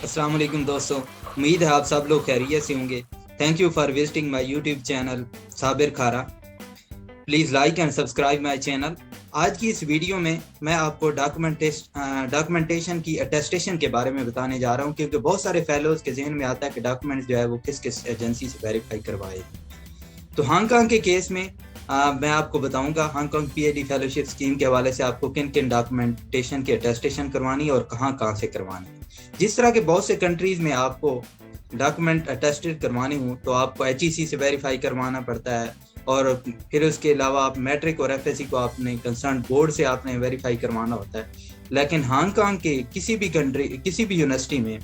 السلام علیکم دوستوں، امید ہے آپ سب لوگ خیریت سے ہوں گے۔ Thank you for visiting my YouTube channel Sabir Khara. Please like and subscribe my channel. آج کی اس ویڈیو میں میں آپ کو ڈاکومنٹیشن کی اٹیسٹیشن کے بارے میں بتانے جا رہا ہوں، کیونکہ بہت سارے فیلوز کے ذہن میں آتا ہے کہ ڈاکومنٹس جو ہے وہ کس کس ایجنسی سے ویریفائی کروائے۔ تو ہانگ کانگ کے کیس میں میں آپ کو بتاؤں گا Hong Kong P H D fellowship scheme کے حوالے سے آپ کو کن کن ڈاکومنٹیشن کی اٹیسٹیشن کروانی ہے اور کہاں کہاں سے کروانی ہے۔ جس طرح کے بہت سے کنٹریز میں آپ کو ڈاکومنٹ اٹیسٹڈ کروانی ہوں تو آپ کو ایچ ای سی سے ویریفائی کروانا پڑتا ہے، اور پھر اس کے علاوہ آپ میٹرک اور ایف ایس سی کو آپ نے کنسرن بورڈ سے آپ نے ویریفائی کروانا ہوتا ہے۔ لیکن ہانگ کانگ کے کسی بھی یونیورسٹی میں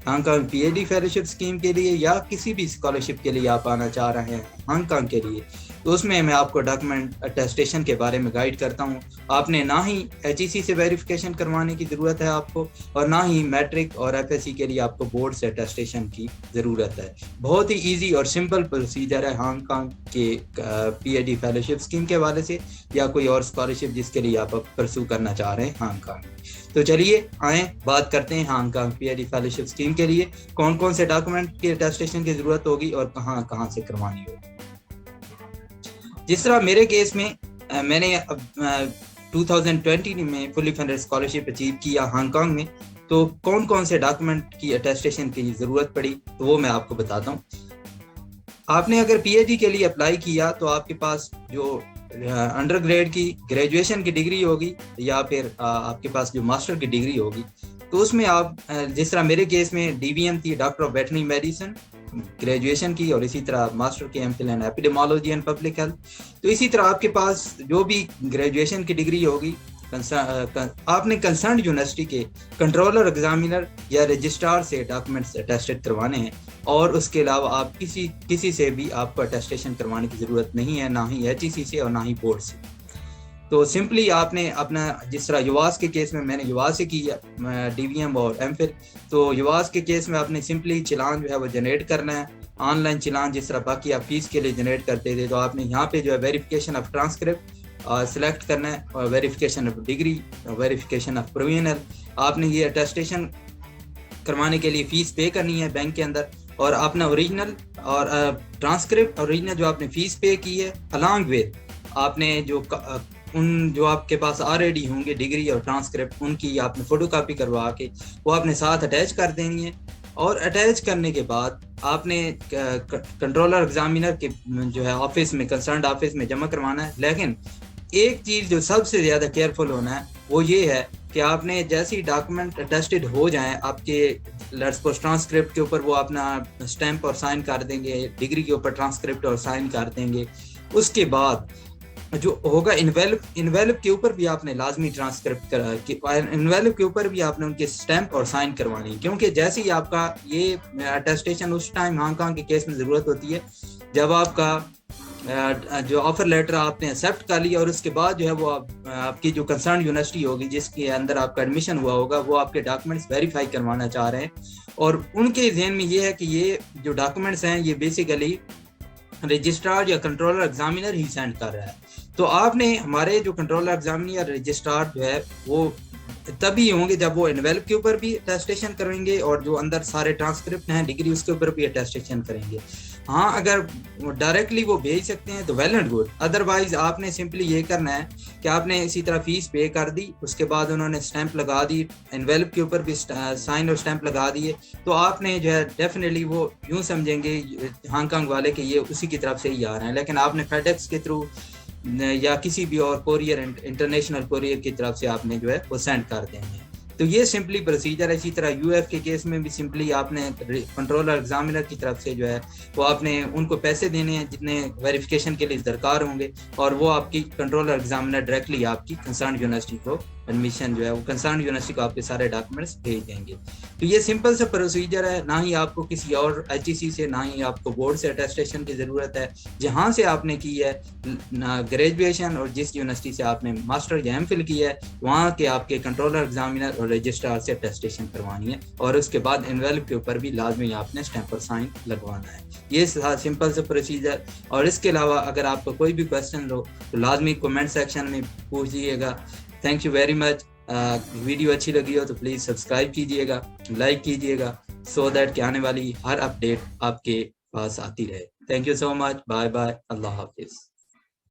Hong Kong P H D fellowship scheme کے لیے یا کسی بھی اسکالرشپ کے لیے آپ آنا چاہ رہے ہیں ہانگ کانگ کے لیے، تو اس میں آپ کو ڈاکومنٹ اٹیسٹیشن کے بارے میں گائیڈ کرتا ہوں۔ آپ نے نہ ہی ایچ ای سی سے ویریفیکیشن کروانے کی ضرورت ہے آپ کو، اور نہ ہی میٹرک اور ایف ایس سی کے لیے آپ کو بورڈ سے اٹیسٹیشن کی ضرورت ہے۔ بہت ہی ایزی اور سمپل پروسیجر ہے ہانگ کانگ کے P H D fellowship scheme کے حوالے سے، یا کوئی اور اسکالرشپ جس کے لیے آپ پرسو کرنا چاہ رہے ہیں ہانگ کانگ۔ تو چلیے آئیں بات کرتے ہیں Hong Kong P H D fellowship scheme کے لیے کون کون سے ڈاکومنٹ کی اٹیسٹیشن کی ضرورت ہوگی اور کہاں کہاں سے کروانی ہوگی۔ جس طرح میرے کیس میں میں نے 2020 میں فلی فنڈڈ اسکالرشپ اچیو کیا ہانگ کانگ میں، تو کون کون سے ڈاکومنٹ کی اٹیسٹیشن کی ضرورت پڑی تو وہ میں آپ کو بتاتا ہوں۔ آپ نے اگر پی ایچ ڈی کے لیے اپلائی کیا تو آپ کے پاس جو انڈر گریڈ کی گریجویشن کی ڈگری ہوگی یا پھر آپ کے پاس جو ماسٹر کی ڈگری ہوگی، تو اس میں آپ جس طرح میرے کیس میں ڈی وی ایم تھی، doctor of veterinary medicine graduation کی، اور اسی طرح ماسٹر کی M Phil in epidemiology and public health, تو اسی طرح آپ کے پاس جو بھی گریجویشن کی ڈگری ہوگی آپ نے کنسرنڈ یونیورسٹی کے کنٹرولر ایگزامینر یا رجسٹرار سے ڈاکومنٹس اٹیسٹڈ کروانے ہیں، اور اس کے علاوہ آپ کسی سے بھی آپ کو اٹیسٹیشن کروانے کی ضرورت نہیں ہے، نہ ہی ایچ ای سی سے اور نہ ہی بورڈ سے۔ تو سمپلی آپ نے اپنا جس طرح یواس کے کیس میں نے یواس سے کیا ڈی وی ایم اور ایم فل، تو یواس کے کیس میں آپ نے سمپلی چلان جو ہے وہ جنریٹ کرنا ہے، آن لائن چلان جس طرح باقی آپ فیس کے لیے جنریٹ کرتے تھے۔ تو آپ نے یہاں پہ جو ہے ویریفیکیشن آف ٹرانسکرپٹ سلیکٹ کرنا ہے، اور verification of degree, verification of provincial. آپ نے یہ اٹیسٹیشن کروانے کے لیے فیس پے کرنی ہے بینک کے اندر، اور اپنا اوریجنل اور ٹرانسکرپٹ اوریجنل جو آپ نے فیس پے کی ہے الانگ ود آپ نے جو آپ کے پاس آلریڈی ہوں گے ڈگری اور ٹرانسکرپٹ، ان کی آپ نے فوٹو کاپی کروا کے وہ اپنے ساتھ اٹیچ کر دینی ہے۔ اور اٹیچ کرنے کے بعد آپ نے کنٹرولر ایگزامینر کے جو ہے آفس میں کنسرنڈ آفس میں جمع کروانا ہے۔ لیکن ایک چیز جو سب سے زیادہ کیئرفل ہونا ہے وہ یہ ہے کہ آپ نے جیسی ڈاکومنٹ اٹیسٹڈ ہو جائیں آپ کے ٹرانسکرپٹ کے اوپر وہ اپنا اسٹیمپ اور سائن کر دیں گے، ڈگری کے اوپر ٹرانسکرپٹ اور سائن کر دیں گے، اس کے بعد جو ہوگا انویلپ کے اوپر بھی آپ نے لازمی ٹرانسکرپٹ انویلپ کے اوپر بھی آپ نے ان کے اسٹیمپ اور سائن کروانی، کیونکہ جیسے ہی آپ کا یہ اٹیسٹیشن اس ٹائم ہانگ کانگ کے کیس میں ضرورت ہوتی ہے جب آپ کا جو آفر لیٹر آپ نے ایکسیپٹ کر لیا، اور اس کے بعد جو ہے وہ آپ کی جو کنسرن یونیورسٹی ہوگی جس کے اندر آپ کا ایڈمیشن ہوا ہوگا وہ آپ کے ڈاکومنٹس ویریفائی کروانا چاہ رہے ہیں، اور ان کے ذہن میں یہ ہے کہ یہ جو ڈاکومنٹس ہیں یہ بیسیکلی رجسٹرار یا کنٹرولر ایگزامینر ہی سینڈ کر رہا ہے۔ تو آپ نے ہمارے جو کنٹرولر ایگزامینر رجسٹرار جو ہے وہ تبھی ہوں گے جب وہ انویلپ کے اوپر بھی اٹیسٹیشن کریں گے، اور جو اندر سارے ٹرانسکرپٹ ہیں ڈگری اس کے اوپر بھی اٹیسٹیشن کریں گے۔ ہاں اگر ڈائریکٹلی وہ بھیج سکتے ہیں تو ویل اینڈ گڈ، ادروائز آپ نے سمپلی یہ کرنا ہے کہ آپ نے اسی طرح فیس پے کر دی، اس کے بعد انہوں نے اسٹیمپ لگا دی، انویلپ کے اوپر بھی سائن اور اسٹیمپ لگا دیے، تو آپ نے جو ہے ڈیفینیٹلی وہ یوں سمجھیں گے ہانگ کانگ والے کہ یہ اسی کی طرف سے ہی آ رہے ہیں۔ لیکن آپ نے فیڈ ایکس کے تھرو یا کسی بھی اور کوریئر انٹرنیشنل کوریئر کی طرف سے آپ نے جو ہے وہ سینڈ کر دیں گے۔ تو یہ سمپلی پروسیجر ہے۔ اسی طرح یو ایف کے کیس میں بھی سمپلی آپ نے کنٹرولر ایگزامینر کی طرف سے جو ہے وہ آپ نے ان کو پیسے دینے ہیں جتنے ویریفیکیشن کے لیے درکار ہوں گے، اور وہ آپ کی کنٹرولر ایگزامینر ڈائریکٹلی آپ کی کنسرن یونیورسٹی کو ایڈمیشن جو ہے وہ کنسرن یونیورسٹی کو آپ کے سارے ڈاکومنٹس بھیج دیں گے۔ تو یہ سمپل سا پروسیجر ہے، نہ ہی آپ کو کسی اور ایچ ای سی سے نہ ہی آپ کو بورڈ سے اٹیسٹیشن کی ضرورت ہے۔ جہاں سے آپ نے کی ہے گریجویشن اور جس یونیورسٹی سے آپ نے ماسٹر یا ایم فل کیا ہے وہاں کے آپ کے کنٹرولر ایگزامینر اور رجسٹرار سے اٹیسٹیشن کروانی ہے، اور اس کے بعد انویلپ کے اوپر بھی لازمی آپ نے اسٹیمپ اور سائن لگوانا ہے۔ یہ سمپل سا پروسیجر۔ اور اس کے علاوہ اگر آپ کو کوئی بھی کویسچن ہو تو لازمی کمنٹ سیکشن میں پوچھیے گا۔ Thank you very much. Video اچھی لگی ہو تو پلیز سبسکرائب کیجیے گا، لائک کیجیے گا، سو دیٹ کہ آنے والی ہر اپڈیٹ آپ کے پاس آتی رہے. Thank you so much. Bye bye. اللہ حافظ.